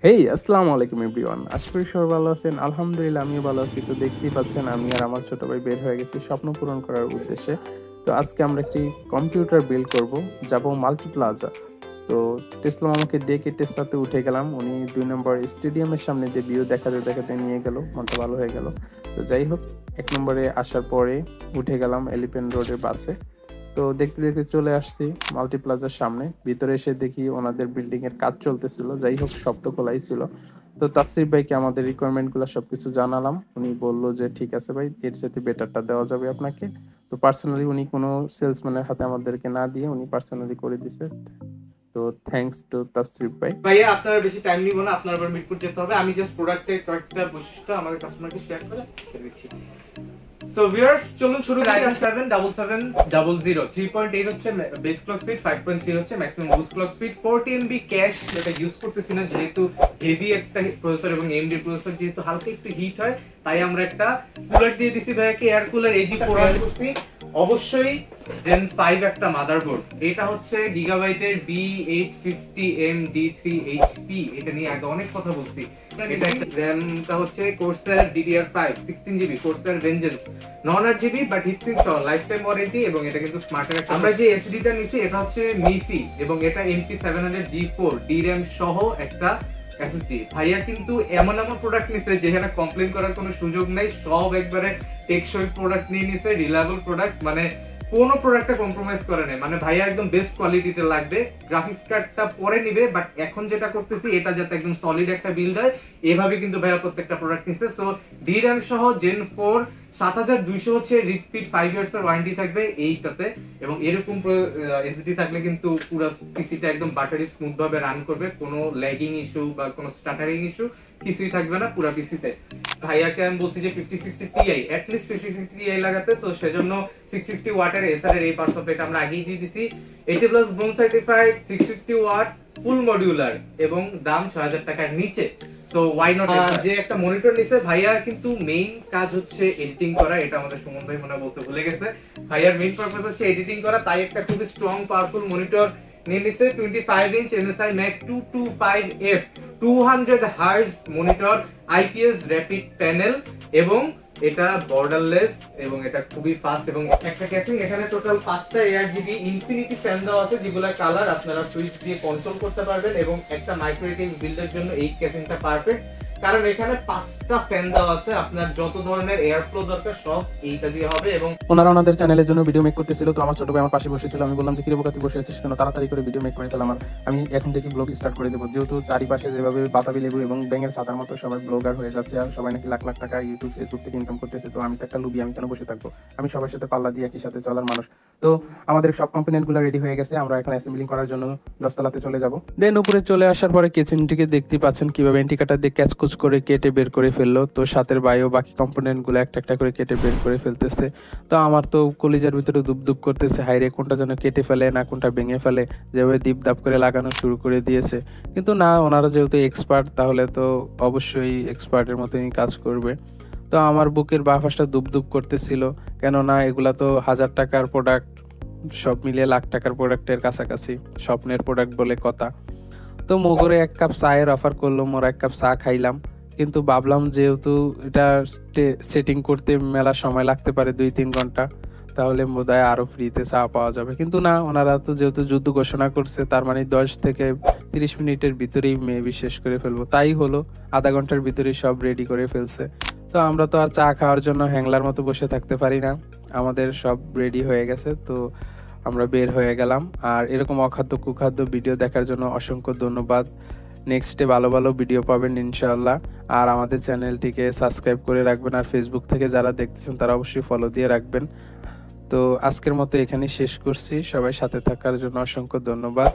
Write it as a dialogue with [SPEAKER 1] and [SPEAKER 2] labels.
[SPEAKER 1] হেই আসসালামু আলাইকুম এভরিওয়ান, আশা করি সবাই ভালো আছেন। আলহামদুলিল্লাহ আমিও ভালো আছি। তো দেখতেই পাচ্ছেন আমি আর আমার ছোট ভাই বের হয়ে গেছি স্বপ্ন পূরণ করার উদ্দেশ্যে। তো আজকে আমরা একটি কম্পিউটার বিল্ড করব, যাব মাল্টি প্লাজা। তো টেসলা আমাকে ডেকে টেসলাতে উঠে গেলাম। উনি 2 নম্বর স্টেডিয়ামের সামনে যে ভিউ দেখাতে দেখাতে নিয়ে গেল, মনটা ভালো হয়ে গেল। তো যাই হোক, 1 নম্বরে আসার পরে উঠে গেলাম এলিফ্যান্ট রোডের বাসে। তো দেখতে দেখতে চলে আসছি মাল্টি প্লাজার সামনে। ভিতরে এসে দেখি ওনাদের বিল্ডিং এর কাজ চলতেছিল। যাই হোক, সব তো খোলাই ছিল। তো তাসরিফ ভাইকে আমাদের রিকোয়ারমেন্ট গুলো সবকিছু জানালাম। উনি বললো যে ঠিক আছে ভাই, এর সাথে বেটারটা দেওয়া যাবে আপনাকে। তো পার্সোনালি উনি কোনো সেলসম্যানের হাতে আমাদেরকে না দিয়ে উনি পার্সোনালি করে দিছে। তো থ্যাঙ্কস টু তাসরিফ ভাই।
[SPEAKER 2] ভাইয়া আপনার বেশি টাইম নিব না, আপনার আবার মিট করতে যেতে হবে। আমি জাস্ট প্রোডাক্টের কয়েকটা বৈশিষ্ট্য আমাদের কাস্টমারকে শেয়ার করে দিচ্ছি। সো ভিউয়ার্স, চলুন শুরু করি। Ryzen 7 7700 3.8 হচ্ছে বেস ক্লক স্পিড, 5.3 হচ্ছে maximum boost clock speed, 40 MB cash যেটা ইউজ করতেছি না, যেহেতু হেভি একটা প্রসেসর এবং AMD প্রসেসর, যেহেতু হালকা একটু হিট হয়, তাই আমরা একটা কুলার দিয়ে দিছি ভাইয়াকে, এয়ার কুলার AG4 করছি। অবশ্যই Gen 5 একটা মাদারবোর্ড, এটা হচ্ছে গিগাবাইটের B850M D3HP, এটা নিয়ে আগে অনেক কথা বলছি। এটা একটা র‍্যামটা হচ্ছে Corsair DDR5 16GB Corsair Vengeance, non 8GB but heatsink সহ লাইফ টাইম ওয়ারেন্টি, এবং এটা কিন্তু স্মার্ট। আমরা যে এসএসডিটা নিচ্ছি এটা হচ্ছে মিফি, এবং এটা MP700G4 DRAM সহ একটা এসএসডি। ভাইয়া কিন্তু এমন প্রোডাক্ট নিছে যেখানে কমপ্লেইন করার কোনো সুযোগ নাই, সব একবারে টেকসই প্রোডাক্ট নিয়ে নিছে, রিলায়েবল প্রোডাক্ট, মানে কোনো প্রোডাক্টে কম্প্রোমাইজ করে নাই। মানে ভাইয়া একদম বেস্ট কোয়ালিটিতে লাগবে। গ্রাফিক্স কার্ডটা পরে নিবে, বাট এখন যেটা করতেছি এটা যাতে একদম সলিড একটা বিল্ড হয়, এভাবে কিন্তু ভাইয়া প্রত্যেকটা প্রোডাক্ট নিছে। সো DRAM সহ Gen 4 7200 হচ্ছে রিচ স্পিড, 5 ইয়ার্স এর ওয়ারেন্টি থাকবে এইটাতে, এবং এরকম এসএসডি থাকলে কিন্তু পুরো পিসিটা একদম বাটারি স্মুথ ভাবে রান করবে, কোনো ল্যাগিং ইস্যু বা কোনো স্টাটারিং ইস্যু কিছুই থাকবে না পুরো পিসিতে। ভাইয়াকে আমি বলছি যে 5060 Ti এট লিস্ট 5060 Ti লাগাতে, তো সেজন্য 650 ওয়াটের এসআর এর এই পার্টস অফ এটা আমরা আগেই দিয়ে দিছি। 80+ bronze certified 650 watt full modular, এবং দাম 6000 টাকার নিচে। So why not. যে একটা মনিটর নিছে ভাইয়ার, কিন্তু মেইন কাজ হচ্ছে এডিটিং করা, এটা আমাদের সুমন ভাই মনে বলতে ভুলে গেছে। ভাইয়ার মেইন পারপাস হচ্ছে এডিটিং করা, তাই একটা খুব স্ট্রং পাওয়ারফুল মনিটর নিয়ে নিছে। 25 inch MSI Mac 225F 200 hertz monitor, IPS rapid panel, এবং এটা বর্ডারলেস, এবং এটা খুবই ফাস্ট, এবং একটা ক্যাসিং। এখানে টোটাল 5টা ARGB ইনফিনিটি ফ্যান দেওয়া আছে, যেগুলা কালার আপনারা সুইচ দিয়ে কন্ট্রোল করতে পারবেন, এবং একটা মাইক্রো ATX বিল্ডের জন্য এই ক্যাসিংটা পারফেক্ট, কারণ এখানে 5টা ফ্যান দেওয়া আছে। আপনার যত ধরনের এয়ার ফ্লো দরকার সব এইটা দিয়ে হবে। এবং
[SPEAKER 1] ওনারা ওনাদের চ্যানেলের জন্য ভিডিও মেক করতেছিল। তো আমার ছোট ভাই আমার পাশে বসেছিল। আমি বললাম যে কিরে বোকা তুই বসে আছিস কেন, তাড়াতাড়ি করে ভিডিও মেক করে ফেল, আমি এখন থেকে ব্লগ স্টার্ট করে দেবো। যেহেতু চারিপাশে যেভাবে বাতাবি লেবু এবং ব্যাঙের ছাতার মতো সবাই ব্লগার হয়ে যাচ্ছে, আর সবাই নাকি লাখ লাখ টাকা ইউটিউব ফেসবুক থেকে ইনকাম করতেছে। তো আমি তো একটা লুবি, আমি কেন বসে থাকবো? আমি সবার সাথে পাল্লা দিয়ে একই সাথে চলার মানুষ। তো আমাদের সব কম্পোনেন্ট গুলো রেডি হয়ে গেছে, আমরা এখন অ্যাসেম্বলিং করার জন্য 10তলাতে চলে যাব। দেন উপরে চলে আসার পরে কিচেনটিকে দেখতে পাচ্ছেন কিভাবে এন্টিকাটার দিয়ে ক্যাচকুচ করে কেটে বের করে ফেললো। তো সাথের বাইও বাকি কম্পোনেন্ট গুলো একটা একটা করে কেটে বের করে ফেলতেছে। তো আমার তো কলিজার ভিতরে দুপ দুপ করতেছে, হাইরে কোনটা যেন কেটে ফেলে না কোনটা ভেঙে ফেলে, যেভাবে দীপ দাপ করে লাগানো শুরু করে দিয়েছে। কিন্তু না, ওনারা যেহেতু এক্সপার্ট, তাহলে তো অবশ্যই এক্সপার্টের মতনই কাজ করবে। তো আমার বুকের বাঁ পাশটা দুপ দুপ করতেছিল, কেননা এগুলা তো 1000 টাকার প্রোডাক্ট, সব মিলিয়ে লাখ টাকার প্রোডাক্টের কাছাকাছি, স্বপ্নের প্রোডাক্ট বলে কথা। তো মোগরে 1 কাপ চায়ের অফার করলো, মোর 1 কাপ চা খাইলাম। কিন্তু ভাবলাম যেহেতু এটা সেটিং করতে মেলা সময় লাগতে পারে 2-3 ঘন্টা, তাহলে বোধহয় আরো ফ্রিতে চা পাওয়া যাবে। কিন্তু না, ওনারা তো যেহেতু যুদ্ধ ঘোষণা করছে, তার মানে 10 থেকে 30 মিনিটের ভিতরেই মেবি শেষ করে ফেলবো। তাই হলো, আধা ঘন্টার ভিতরেই সব রেডি করে ফেলছে। তো আমরা তো আর চা খাওয়ার জন্য হ্যাংলার মতো বসে থাকতে পারি না, আমাদের সব রেডি হয়ে গেছে। তো আমরা বের হয়ে গেলাম। আর এরকম অখাদ্য কুখাদ্য ভিডিও দেখার জন্য অসংখ্য ধন্যবাদ। নেক্সটে ভালো ভালো ভিডিও পাবেন ইনশাআল্লাহ। আর আমাদের চ্যানেলটিকে সাবস্ক্রাইব করে রাখবেন, আর ফেসবুক থেকে যারা দেখতেছেন তারা অবশ্যই ফলো দিয়ে রাখবেন। তো আজকের মতো এখানেই শেষ করছি। সবাই সাথে থাকার জন্য অসংখ্য ধন্যবাদ।